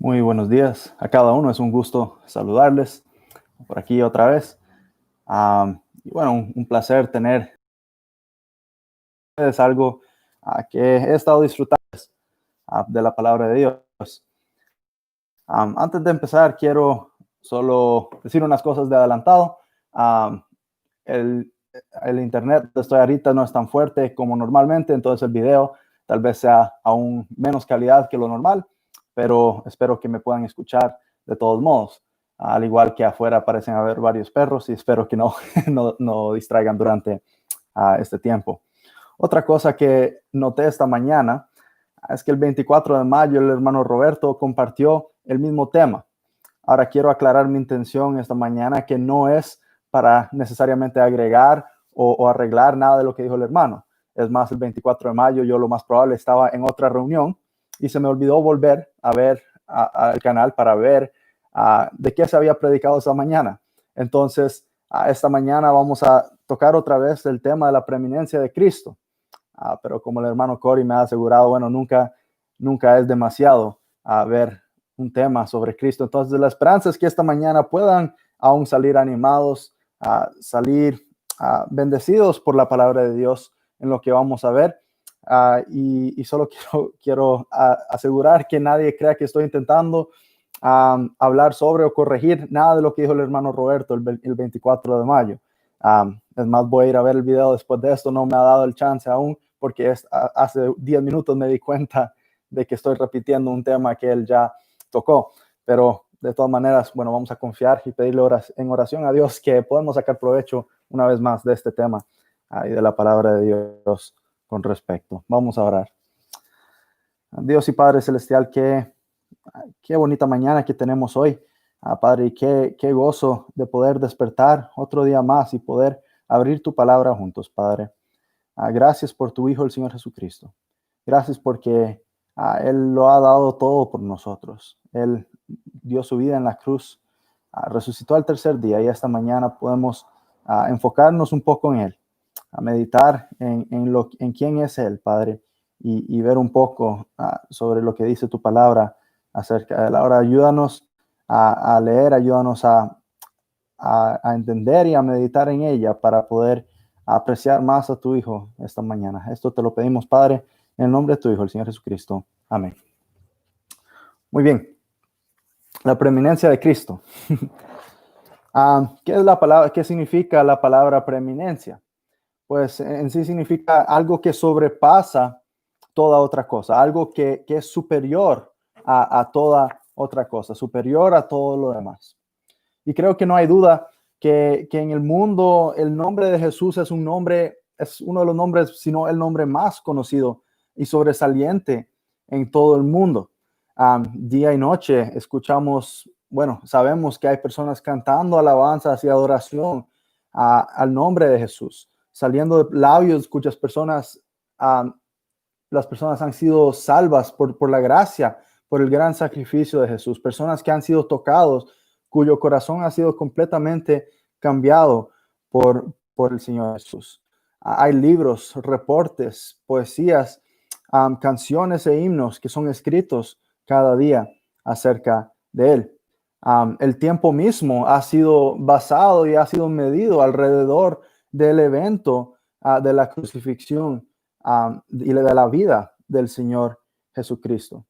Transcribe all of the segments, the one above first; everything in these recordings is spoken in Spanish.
Muy buenos días a cada uno. Es un gusto saludarles por aquí otra vez. Y bueno, un placer tener es algo que he estado disfrutando de la palabra de Dios. Antes de empezar, quiero solo decir unas cosas de adelantado. Am, el, el internet donde estoy ahorita no es tan fuerte como normalmente, entonces el video tal vez sea aún menos calidad que lo normal, pero espero que me puedan escuchar de todos modos. Al igual que afuera parecen haber varios perros y espero que no, no distraigan durante este tiempo. Otra cosa que noté esta mañana es que el 24 de mayo el hermano Roberto compartió el mismo tema. Ahora quiero aclarar mi intención esta mañana, que no es para necesariamente agregar o arreglar nada de lo que dijo el hermano. Es más, el 24 de mayo yo lo más probable estaba en otra reunión y se me olvidó volver a ver al canal para ver de qué se había predicado esta mañana. Entonces, esta mañana vamos a tocar otra vez el tema de la preeminencia de Cristo. Pero como el hermano Cory me ha asegurado, bueno, nunca es demasiado ver un tema sobre Cristo. Entonces, la esperanza es que esta mañana puedan aún salir animados, salir bendecidos por la palabra de Dios en lo que vamos a ver. Y solo quiero asegurar que nadie crea que estoy intentando hablar sobre o corregir nada de lo que dijo el hermano Roberto el 24 de mayo. Es más, voy a ir a ver el video después de esto. No me ha dado el chance aún porque hace 10 minutos me di cuenta de que estoy repitiendo un tema que él ya tocó. Pero de todas maneras, bueno, vamos a confiar y pedirle en oración a Dios que podemos sacar provecho una vez más de este tema y de la palabra de Dios con respecto. Vamos a orar. Dios y Padre Celestial, qué bonita mañana que tenemos hoy. Padre, y qué gozo de poder despertar otro día más y poder abrir tu palabra juntos, Padre. Gracias por tu Hijo, el Señor Jesucristo. Gracias porque Él lo ha dado todo por nosotros. Él dio su vida en la cruz, resucitó al tercer día y esta mañana podemos enfocarnos un poco en Él, a meditar en quién es Él, Padre, y ver un poco sobre lo que dice tu palabra acerca de él. Ahora ayúdanos a leer, ayúdanos a entender y a meditar en ella para poder apreciar más a tu Hijo esta mañana. Esto te lo pedimos, Padre, en el nombre de tu Hijo, el Señor Jesucristo. Amén. Muy bien. La preeminencia de Cristo. ¿Qué es la palabra? ¿Qué significa la palabra preeminencia? Pues en sí significa algo que sobrepasa toda otra cosa, algo que es superior a toda otra cosa, superior a todo lo demás. Y creo que no hay duda que en el mundo el nombre de Jesús es uno de los nombres, sino el nombre más conocido y sobresaliente en todo el mundo. Día y noche escuchamos, bueno, sabemos que hay personas cantando alabanzas y adoración al nombre de Jesús, saliendo de labios cuyas personas, las personas han sido salvas por la gracia, por el gran sacrificio de Jesús, personas que han sido tocados, cuyo corazón ha sido completamente cambiado por el Señor Jesús. Hay libros, reportes, poesías, canciones e himnos que son escritos cada día acerca de Él. El tiempo mismo ha sido basado y ha sido medido alrededor del evento de la crucifixión y de la vida del Señor Jesucristo.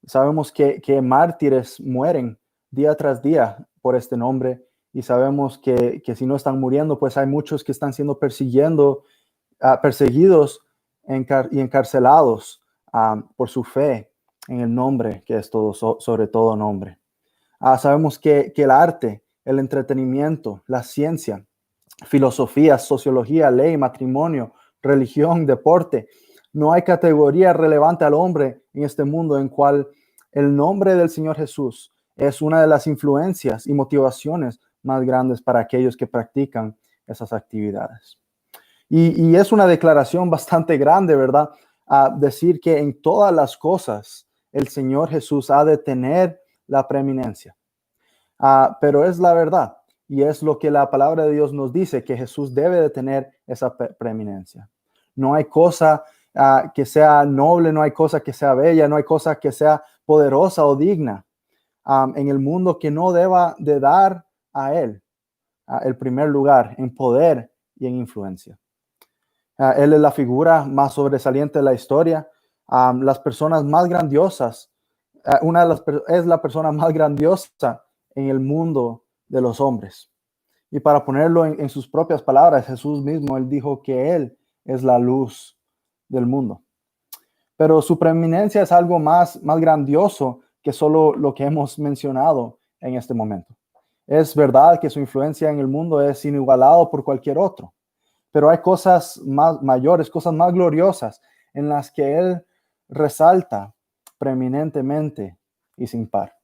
Sabemos que mártires mueren día tras día por este nombre y sabemos que si no están muriendo, pues hay muchos que están siendo perseguidos y encarcelados por su fe en el nombre que es sobre todo nombre. Sabemos que el arte, el entretenimiento, la ciencia, filosofía, sociología, ley, matrimonio, religión, deporte, no hay categoría relevante al hombre en este mundo en cual el nombre del Señor Jesús es una de las influencias y motivaciones más grandes para aquellos que practican esas actividades. Y es una declaración bastante grande, ¿verdad? Decir que en todas las cosas el Señor Jesús ha de tener la preeminencia. Pero es la verdad y es lo que la palabra de Dios nos dice, que Jesús debe de tener esa preeminencia. No hay cosa que sea noble, no hay cosa que sea bella, no hay cosa que sea poderosa o digna en el mundo que no deba de dar a él el primer lugar en poder y en influencia. Él es la figura más sobresaliente de la historia. Las personas más grandiosas, es la persona más grandiosa en el mundo de los hombres. Y para ponerlo en sus propias palabras, Jesús mismo, él dijo que él es la luz del mundo. Pero su preeminencia es algo más grandioso que solo lo que hemos mencionado en este momento. Es verdad que su influencia en el mundo es inigualado por cualquier otro, pero hay cosas más mayores, cosas más gloriosas en las que él resalta preeminentemente y sin par.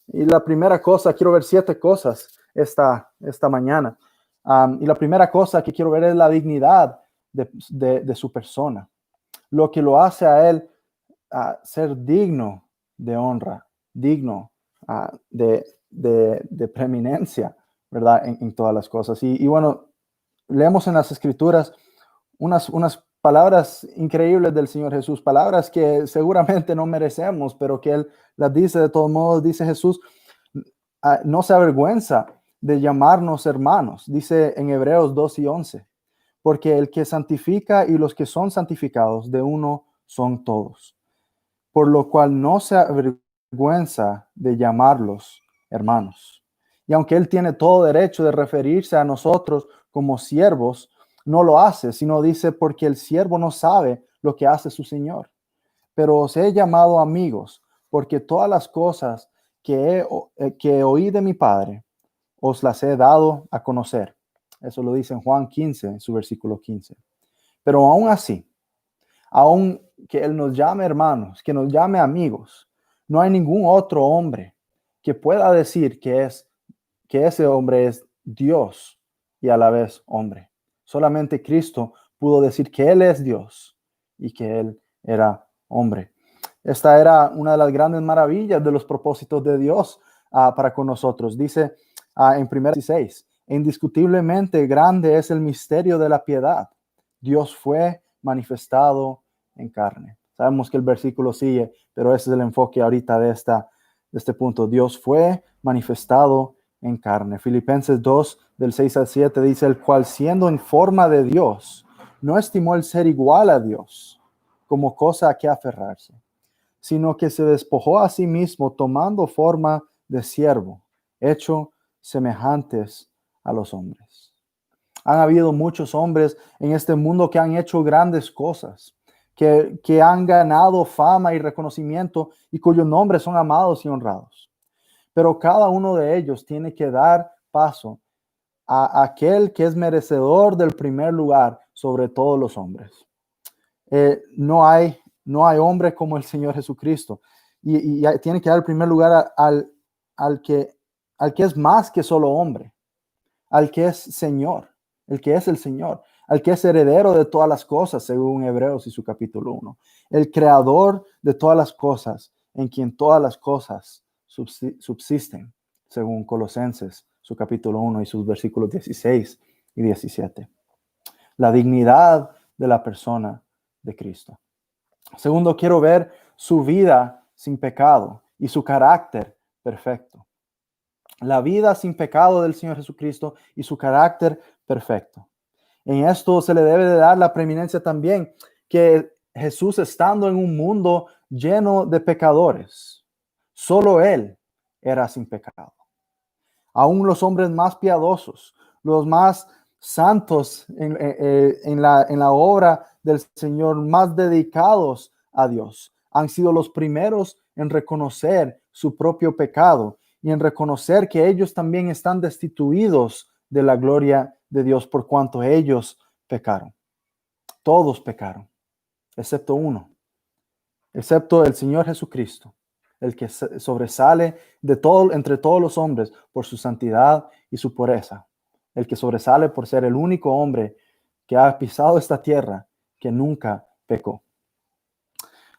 Y la primera cosa, quiero ver 7 cosas esta mañana. Y la primera cosa que quiero ver es la dignidad de su persona. Lo que lo hace a él ser digno de honra, digno de preeminencia, ¿verdad? En todas las cosas. Y bueno, leemos en las Escrituras unas palabras increíbles del Señor Jesús, palabras que seguramente no merecemos, pero que Él las dice de todos modos. Dice Jesús, no se avergüenza de llamarnos hermanos, dice en Hebreos 2:11, porque el que santifica y los que son santificados de uno son todos, por lo cual no se avergüenza de llamarlos hermanos. Y aunque Él tiene todo derecho de referirse a nosotros como siervos, no lo hace, sino dice, porque el siervo no sabe lo que hace su Señor. Pero os he llamado amigos, porque todas las cosas que oí de mi Padre, os las he dado a conocer. Eso lo dice en Juan 15, en su versículo 15. Pero aún así, aun que Él nos llame hermanos, que nos llame amigos, no hay ningún otro hombre que pueda decir que ese hombre es Dios y a la vez hombre. Solamente Cristo pudo decir que Él es Dios y que Él era hombre. Esta era una de las grandes maravillas de los propósitos de Dios para con nosotros. Dice en 1:16, indiscutiblemente grande es el misterio de la piedad. Dios fue manifestado en carne. Sabemos que el versículo sigue, pero ese es el enfoque ahorita de este punto. Dios fue manifestado en carne. Filipenses 2, del 6 al 7 dice, el cual siendo en forma de Dios, no estimó el ser igual a Dios como cosa a que aferrarse, sino que se despojó a sí mismo tomando forma de siervo, hecho semejantes a los hombres. Han habido muchos hombres en este mundo que han hecho grandes cosas, que han ganado fama y reconocimiento y cuyos nombres son amados y honrados. Pero cada uno de ellos tiene que dar paso a aquel que es merecedor del primer lugar sobre todos los hombres. No hay hombre como el Señor Jesucristo. Y tiene que dar el primer lugar al que es más que solo hombre, al que es Señor, el que es el Señor, al que es heredero de todas las cosas, según Hebreos y su capítulo 1, el creador de todas las cosas, en quien todas las cosas subsisten, según Colosenses, su capítulo 1 y sus versículos 16 y 17. La dignidad de la persona de Cristo. Segundo, quiero ver su vida sin pecado y su carácter perfecto. La vida sin pecado del Señor Jesucristo y su carácter perfecto. En esto se le debe de dar la preeminencia también, que Jesús, estando en un mundo lleno de pecadores, solo Él era sin pecado. Aún los hombres más piadosos, los más santos en la obra del Señor, más dedicados a Dios, han sido los primeros en reconocer su propio pecado y en reconocer que ellos también están destituidos de la gloria de Dios por cuanto ellos pecaron. Todos pecaron, excepto uno, excepto el Señor Jesucristo, el que sobresale entre todos los hombres por su santidad y su pureza, el que sobresale por ser el único hombre que ha pisado esta tierra que nunca pecó.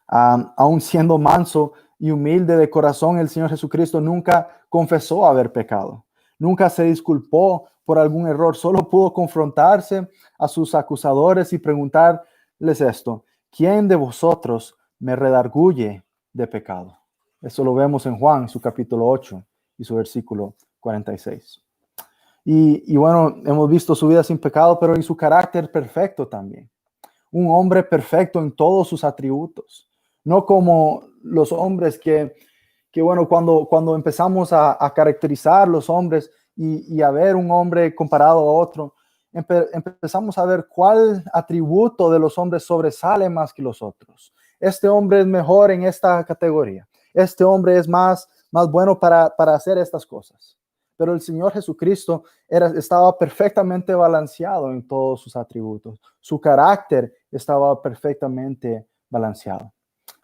Aun siendo manso y humilde de corazón, el Señor Jesucristo nunca confesó haber pecado, nunca se disculpó por algún error, solo pudo confrontarse a sus acusadores y preguntarles esto: ¿quién de vosotros me redarguye de pecado? Eso lo vemos en Juan, su capítulo 8 y su versículo 46. Y bueno, hemos visto su vida sin pecado, pero en su carácter perfecto también. Un hombre perfecto en todos sus atributos. No como los hombres que bueno, cuando empezamos a caracterizar los hombres y a ver un hombre comparado a otro, empezamos a ver cuál atributo de los hombres sobresale más que los otros. Este hombre es mejor en esta categoría. Este hombre es más bueno para hacer estas cosas. Pero el Señor Jesucristo estaba perfectamente balanceado en todos sus atributos. Su carácter estaba perfectamente balanceado.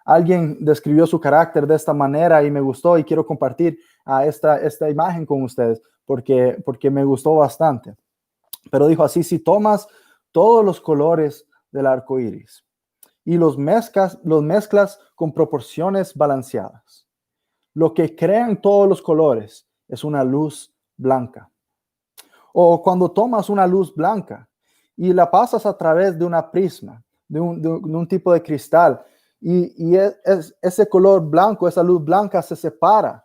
Alguien describió su carácter de esta manera y me gustó y quiero compartir esta imagen con ustedes porque me gustó bastante. Pero dijo así: si tomas todos los colores del arco iris y los mezclas con proporciones balanceadas, lo que crean todos los colores es una luz blanca. O cuando tomas una luz blanca y la pasas a través de una prisma, de un tipo de cristal, y ese color blanco, esa luz blanca se separa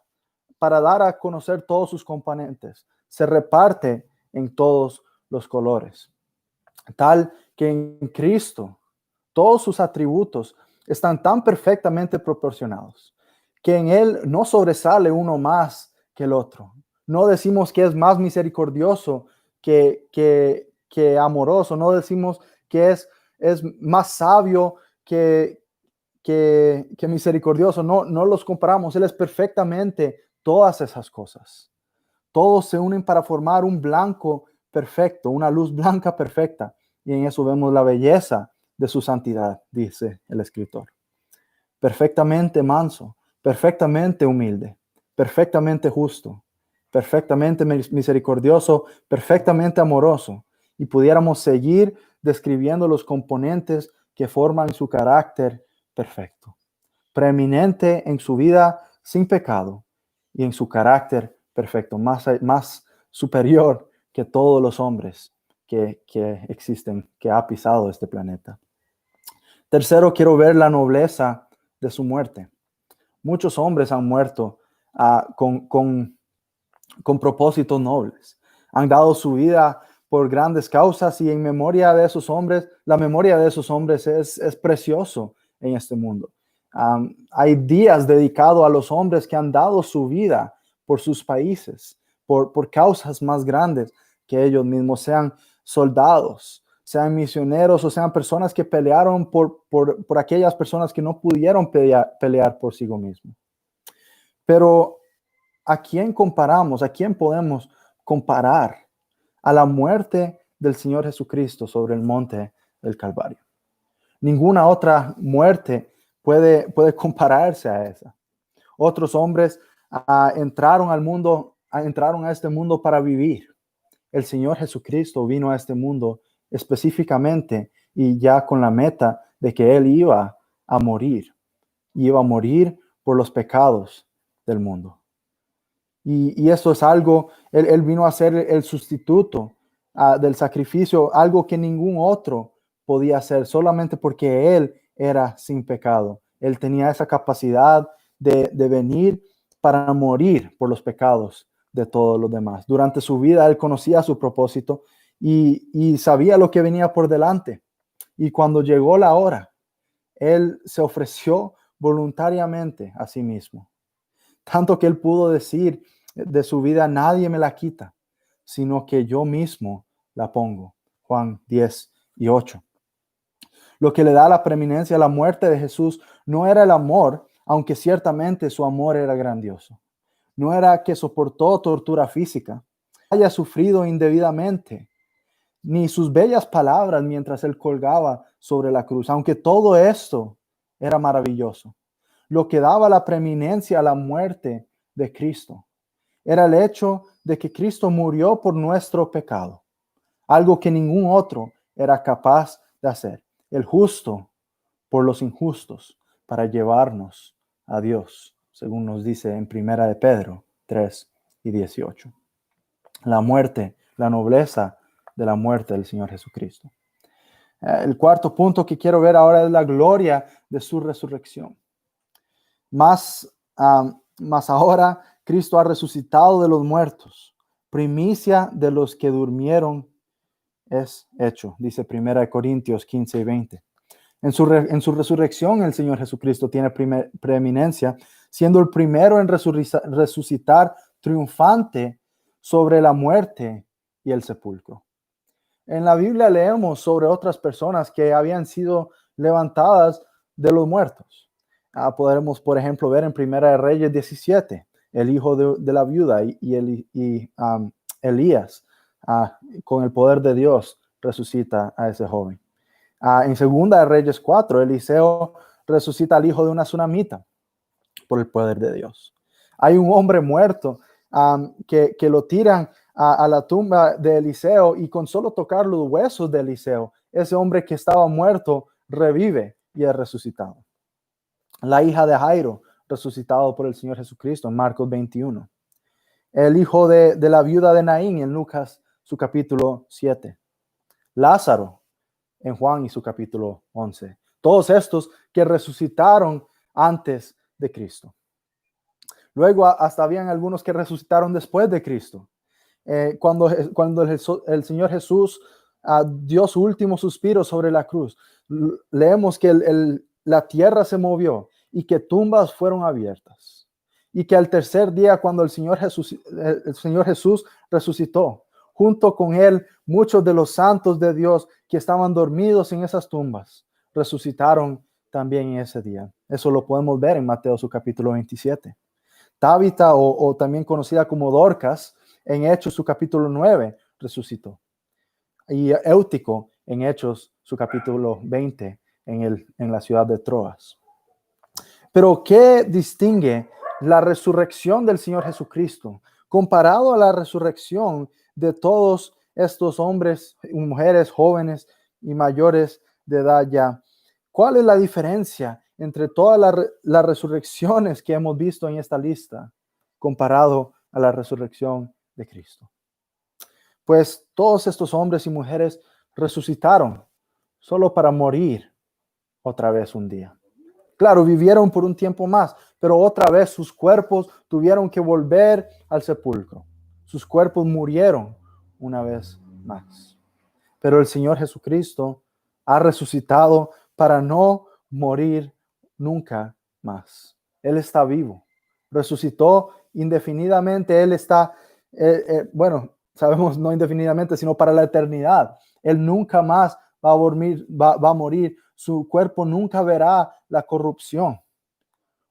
para dar a conocer todos sus componentes. Se reparte en todos los colores. Tal que en Cristo todos sus atributos están tan perfectamente proporcionados que en Él no sobresale uno más que el otro. No decimos que es más misericordioso que amoroso. No decimos que es más sabio que misericordioso. No los comparamos. Él es perfectamente todas esas cosas. Todos se unen para formar un blanco perfecto, una luz blanca perfecta. Y en eso vemos la belleza de su santidad, dice el escritor. Perfectamente manso, perfectamente humilde, perfectamente justo, perfectamente misericordioso, perfectamente amoroso. Y pudiéramos seguir describiendo los componentes que forman su carácter perfecto. Preeminente en su vida sin pecado y en su carácter perfecto, más superior que todos los hombres que existen, que ha pisado este planeta. Tercero, quiero ver la nobleza de su muerte. Muchos hombres han muerto con propósitos nobles. Han dado su vida por grandes causas y en memoria de esos hombres, la memoria de esos hombres es precioso en este mundo. Hay días dedicados a los hombres que han dado su vida por sus países, por causas más grandes que ellos mismos, sean soldados, sean misioneros o sean personas que pelearon por aquellas personas que no pudieron pelear por sí mismos. Pero ¿a quién comparamos? ¿A quién podemos comparar? A la muerte del Señor Jesucristo sobre el monte del Calvario. Ninguna otra muerte puede compararse a esa. Otros hombres entraron a este mundo para vivir. El Señor Jesucristo vino a este mundo específicamente y ya con la meta de que Él iba a morir. Iba a morir por los pecados del mundo. Y eso es algo, él vino a ser el sustituto del sacrificio, algo que ningún otro podía hacer, solamente porque Él era sin pecado. Él tenía esa capacidad de venir para morir por los pecados de todos los demás. Durante su vida Él conocía su propósito y sabía lo que venía por delante. Y cuando llegó la hora, Él se ofreció voluntariamente a sí mismo. Tanto que Él pudo decir de su vida: nadie me la quita, sino que yo mismo la pongo. Juan 10:8. Lo que le da la preeminencia a la muerte de Jesús no era el amor, aunque ciertamente su amor era grandioso. No era que soportó tortura física, haya sufrido indebidamente, ni sus bellas palabras mientras Él colgaba sobre la cruz, aunque todo esto era maravilloso. Lo que daba la preeminencia a la muerte de Cristo era el hecho de que Cristo murió por nuestro pecado, algo que ningún otro era capaz de hacer. El justo por los injustos, para llevarnos a Dios, según nos dice en 1 de Pedro 3:18. La muerte, la nobleza de la muerte del Señor Jesucristo. El cuarto punto que quiero ver ahora es la gloria de su resurrección. Más Mas ahora Cristo ha resucitado de los muertos, primicia de los que durmieron es hecho, dice 1 Corintios 15 y 20. En su resurrección, el Señor Jesucristo tiene preeminencia, siendo el primero en resucitar triunfante sobre la muerte y el sepulcro. En la Biblia leemos sobre otras personas que habían sido levantadas de los muertos. Podremos, por ejemplo, ver en Primera de Reyes 17, el hijo de la viuda Elías, con el poder de Dios, resucita a ese joven. En Segunda de Reyes 4, Eliseo resucita al hijo de una tsunamita por el poder de Dios. Hay un hombre muerto que lo tiran a la tumba de Eliseo, y con solo tocar los huesos de Eliseo, ese hombre que estaba muerto revive y es resucitado. La hija de Jairo, resucitado por el Señor Jesucristo en Marcos 21. El hijo de la viuda de Naín en Lucas, su capítulo 7. Lázaro en Juan y su capítulo 11. Todos estos que resucitaron antes de Cristo. Luego hasta habían algunos que resucitaron después de Cristo. Cuando el Señor Jesús dio su último suspiro sobre la cruz, leemos que la tierra se movió y que tumbas fueron abiertas. Y que al tercer día, cuando el Señor Jesús resucitó, junto con él, muchos de los santos de Dios que estaban dormidos en esas tumbas, resucitaron también en ese día. Eso lo podemos ver en Mateo, su capítulo 27. Tabita, o también conocida como Dorcas, en Hechos, su capítulo 9, resucitó. Y Éutico, en Hechos, su capítulo 20, en la ciudad de Troas. Pero ¿qué distingue la resurrección del Señor Jesucristo comparado a la resurrección de todos estos hombres y mujeres jóvenes y mayores de edad ya? ¿Cuál es la diferencia entre todas las resurrecciones que hemos visto en esta lista comparado a la resurrección de Cristo? Pues todos estos hombres y mujeres resucitaron solo para morir otra vez un día. Claro, vivieron por un tiempo más, pero otra vez sus cuerpos tuvieron que volver al sepulcro. Sus cuerpos murieron una vez más. Pero el Señor Jesucristo ha resucitado para no morir nunca más. Él está vivo. Resucitó indefinidamente. Él está, sabemos no indefinidamente, sino para la eternidad. Él nunca más va a morir. Su cuerpo nunca verá la corrupción.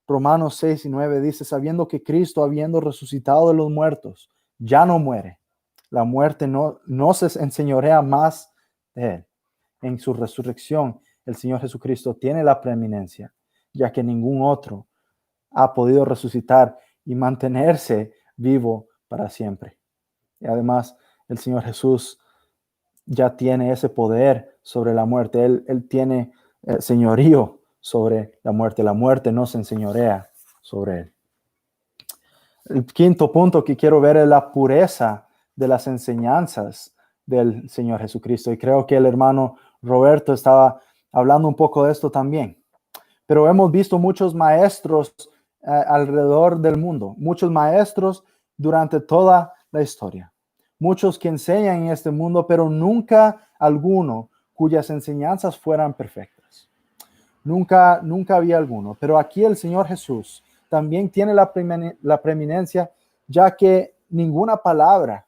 Romanos 6 y 9 dice, sabiendo que Cristo, habiendo resucitado de los muertos, ya no muere. La muerte no se enseñorea más de él. En su resurrección, el Señor Jesucristo tiene la preeminencia, ya que ningún otro ha podido resucitar y mantenerse vivo para siempre. Y además, el Señor Jesús ya tiene ese poder sobre la muerte. Él tiene señorío sobre la muerte. La muerte no se enseñorea sobre él. El quinto punto que quiero ver es la pureza de las enseñanzas del Señor Jesucristo. Y creo que el hermano Roberto estaba hablando un poco de esto también. Pero hemos visto muchos maestros alrededor del mundo, muchos maestros durante toda la historia. Muchos que enseñan en este mundo, pero nunca alguno cuyas enseñanzas fueran perfectas. Nunca había alguno. Pero aquí el Señor Jesús también tiene la preeminencia, ya que ninguna palabra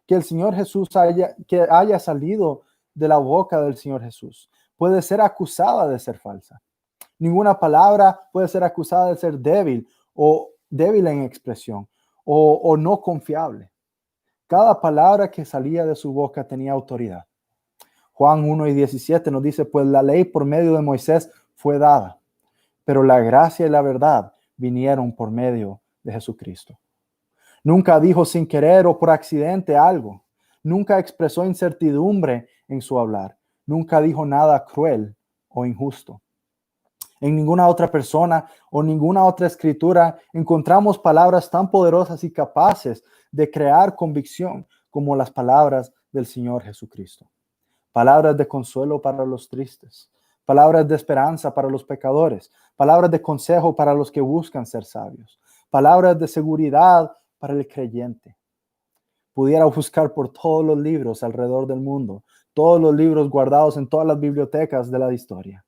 que el Señor Jesús haya salido de la boca del Señor Jesús puede ser acusada de ser falsa. Ninguna palabra puede ser acusada de ser débil o débil en expresión o no confiable. Cada palabra que salía de su boca tenía autoridad. Juan 1 y 17 nos dice, pues la ley por medio de Moisés fue dada, pero la gracia y la verdad vinieron por medio de Jesucristo. Nunca dijo sin querer o por accidente algo. Nunca expresó incertidumbre en su hablar. Nunca dijo nada cruel o injusto. En ninguna otra persona o ninguna otra escritura encontramos palabras tan poderosas y capaces de crear convicción como las palabras del Señor Jesucristo. Palabras de consuelo para los tristes, palabras de esperanza para los pecadores, palabras de consejo para los que buscan ser sabios, palabras de seguridad para el creyente. Pudiera buscar por todos los libros alrededor del mundo, todos los libros guardados en todas las bibliotecas de la historia,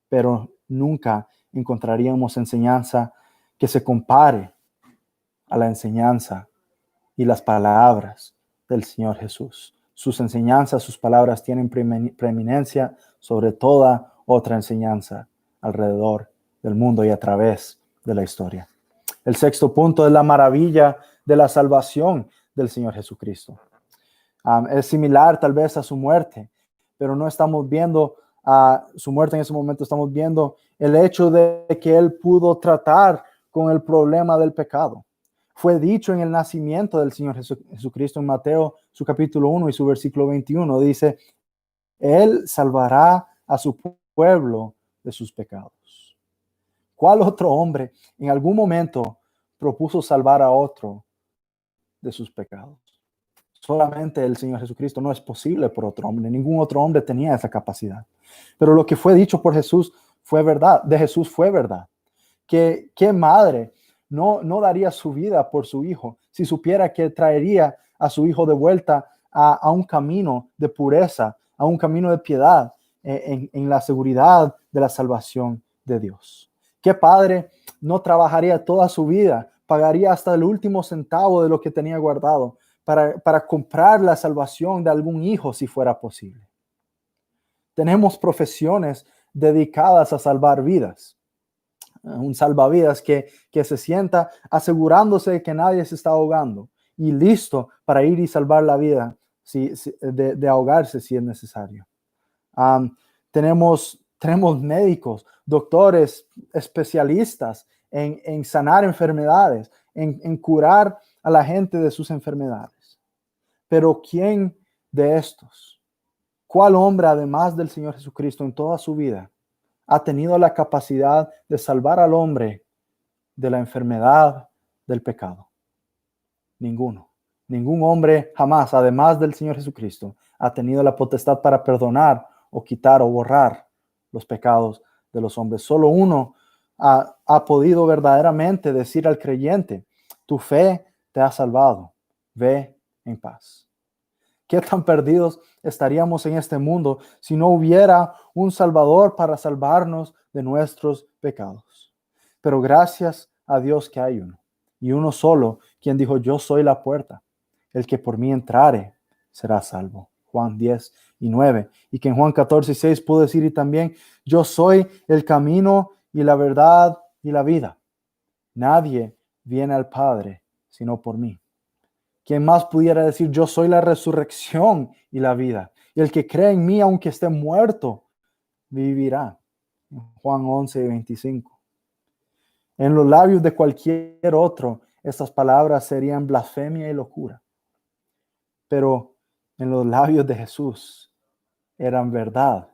pero nunca encontraríamos enseñanza que se compare a la enseñanza y las palabras del Señor Jesús. Sus enseñanzas, sus palabras tienen preeminencia sobre toda otra enseñanza alrededor del mundo y a través de la historia. El sexto punto es la maravilla de la salvación del Señor Jesucristo. Es similar tal vez a su muerte, pero no estamos viendo su muerte en ese momento, estamos viendo el hecho de que Él pudo tratar con el problema del pecado. Fue dicho en el nacimiento del Señor Jesucristo en Mateo, su capítulo 1 y su versículo 21, dice, Él salvará a su pueblo de sus pecados. ¿Cuál otro hombre en algún momento propuso salvar a otro de sus pecados? Solamente el Señor Jesucristo. No es posible por otro hombre. Ningún otro hombre tenía esa capacidad. Pero lo que fue dicho por Jesús fue verdad. De Jesús fue verdad. ¿Qué madre no daría su vida por su hijo si supiera que traería a su hijo de vuelta a un camino de pureza, a un camino de piedad, en la seguridad de la salvación de Dios? ¿Qué padre no trabajaría toda su vida, pagaría hasta el último centavo de lo que tenía guardado para comprar la salvación de algún hijo si fuera posible? Tenemos profesiones dedicadas a salvar vidas. Un salvavidas que se sienta asegurándose de que nadie se está ahogando y listo para ir y salvar la vida de ahogarse si es necesario. Tenemos médicos, doctores, especialistas en sanar enfermedades, en curar a la gente de sus enfermedades. Pero ¿quién de estos? ¿Cuál hombre, además del Señor Jesucristo, en toda su vida ha tenido la capacidad de salvar al hombre de la enfermedad del pecado? Ninguno. Ningún hombre jamás, además del Señor Jesucristo, ha tenido la potestad para perdonar o quitar o borrar los pecados de los hombres. Solo uno ha podido verdaderamente decir al creyente, tu fe te ha salvado, ve en paz. ¿Qué tan perdidos estaríamos en este mundo si no hubiera un Salvador para salvarnos de nuestros pecados? Pero gracias a Dios que hay uno, y uno solo, quien dijo, yo soy la puerta. El que por mí entrare será salvo. Juan 10:9. Y que en Juan 14:6 pudo decir y también, yo soy el camino y la verdad y la vida. Nadie viene al Padre sino por mí. ¿Quién más pudiera decir, yo soy la resurrección y la vida? Y el que cree en mí, aunque esté muerto, vivirá. Juan 11:25. En los labios de cualquier otro, estas palabras serían blasfemia y locura. Pero en los labios de Jesús eran verdad.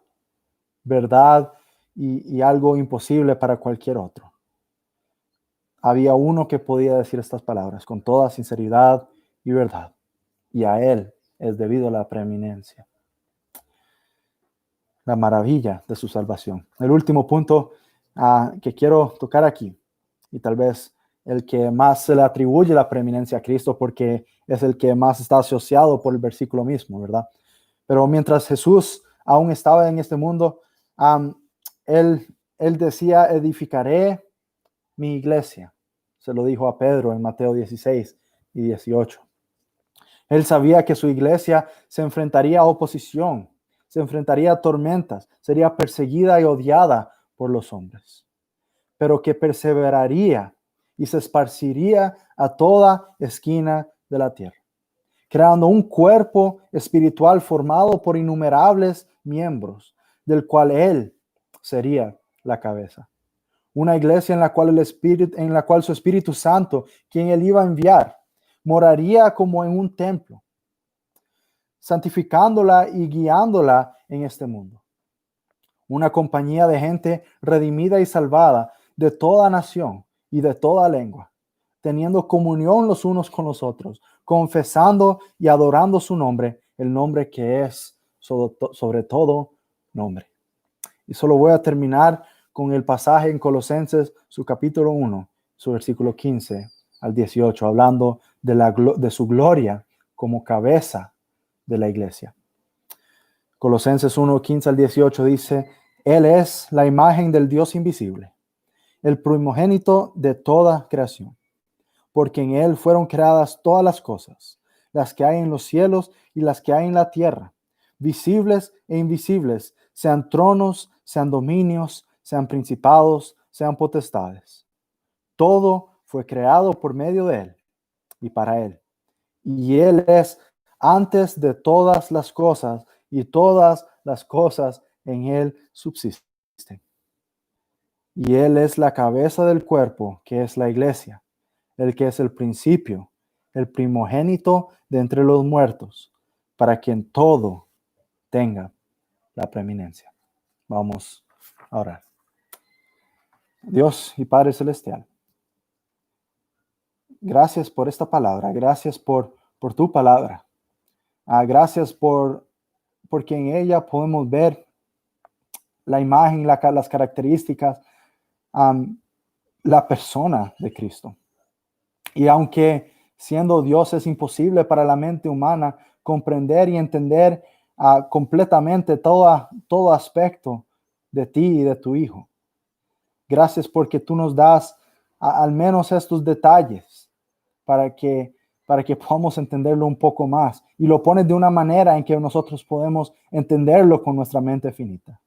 Verdad y algo imposible para cualquier otro. Había uno que podía decir estas palabras con toda sinceridad y verdad, y a él es debido la preeminencia, la maravilla de su salvación. El último punto que quiero tocar aquí, y tal vez el que más se le atribuye la preeminencia a Cristo porque es el que más está asociado por el versículo mismo, ¿verdad? Pero mientras Jesús aún estaba en este mundo, él decía, edificaré mi iglesia. Se lo dijo a Pedro en Mateo 16:18. Él sabía que su iglesia se enfrentaría a oposición, se enfrentaría a tormentas, sería perseguida y odiada por los hombres, pero que perseveraría y se esparciría a toda esquina de la tierra, creando un cuerpo espiritual formado por innumerables miembros, del cual Él sería la cabeza. Una iglesia en la cual su Espíritu Santo, quien Él iba a enviar, moraría como en un templo, santificándola y guiándola en este mundo. Una compañía de gente redimida y salvada de toda nación y de toda lengua, teniendo comunión los unos con los otros, confesando y adorando su nombre, el nombre que es sobre todo nombre. Y solo voy a terminar con el pasaje en Colosenses, su capítulo 1, su versículo 15 al 18, hablando de su gloria como cabeza de la iglesia. Colosenses 1, 15 al 18 dice: Él es la imagen del Dios invisible, el primogénito de toda creación, porque en Él fueron creadas todas las cosas, las que hay en los cielos y las que hay en la tierra, visibles e invisibles, sean tronos, sean dominios, sean principados, sean potestades. Todo fue creado por medio de Él y para Él. Y Él es antes de todas las cosas, y todas las cosas en Él subsisten. Y Él es la cabeza del cuerpo, que es la iglesia, el que es el principio, el primogénito de entre los muertos, para quien todo tenga la preeminencia. Vamos a orar. Dios y Padre Celestial, gracias por esta palabra, gracias por tu palabra. Gracias porque en ella podemos ver la imagen, las características, la persona de Cristo. Y aunque siendo Dios es imposible para la mente humana comprender y entender completamente todo aspecto de ti y de tu Hijo. Gracias porque tú nos das al menos estos detalles para que podamos entenderlo un poco más, y lo pones de una manera en que nosotros podemos entenderlo con nuestra mente finita.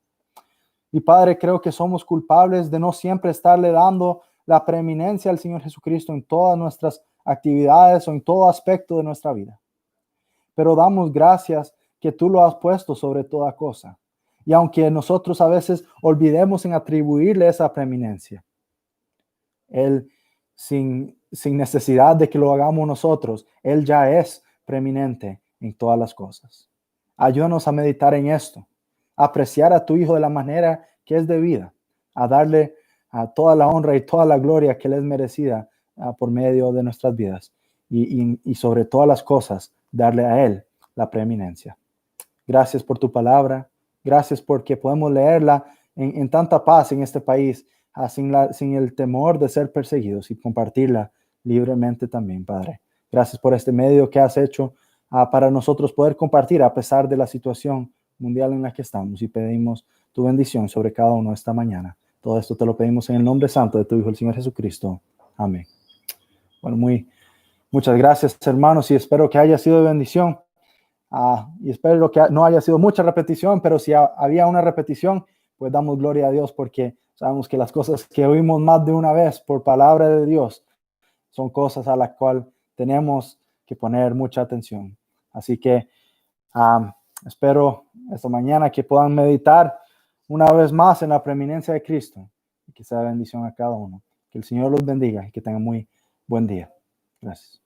Y Padre, creo que somos culpables de no siempre estarle dando la preeminencia al Señor Jesucristo en todas nuestras actividades o en todo aspecto de nuestra vida. Pero damos gracias que tú lo has puesto sobre toda cosa. Y aunque nosotros a veces olvidemos en atribuirle esa preeminencia, Él, sin necesidad de que lo hagamos nosotros, Él ya es preeminente en todas las cosas. Ayúdanos a meditar en esto, a apreciar a tu Hijo de la manera que es debida, a darle toda la honra y toda la gloria que le es merecida por medio de nuestras vidas, y sobre todas las cosas, darle a Él la preeminencia. Gracias por tu palabra, gracias porque podemos leerla en tanta paz en este país, sin el temor de ser perseguidos, y compartirla libremente también, Padre. Gracias por este medio que has hecho para nosotros poder compartir a pesar de la situación mundial en la que estamos, y pedimos tu bendición sobre cada uno esta mañana. Todo esto te lo pedimos en el nombre santo de tu Hijo, el Señor Jesucristo. Amén. Bueno, muchas gracias, hermanos, y espero que haya sido de bendición. Y espero que no haya sido mucha repetición, pero si había una repetición, pues damos gloria a Dios, porque sabemos que las cosas que oímos más de una vez por palabra de Dios son cosas a las cuales tenemos que poner mucha atención. Así que espero esta mañana que puedan meditar una vez más en la preeminencia de Cristo, y que sea bendición a cada uno. Que el Señor los bendiga y que tengan muy buen día. Gracias.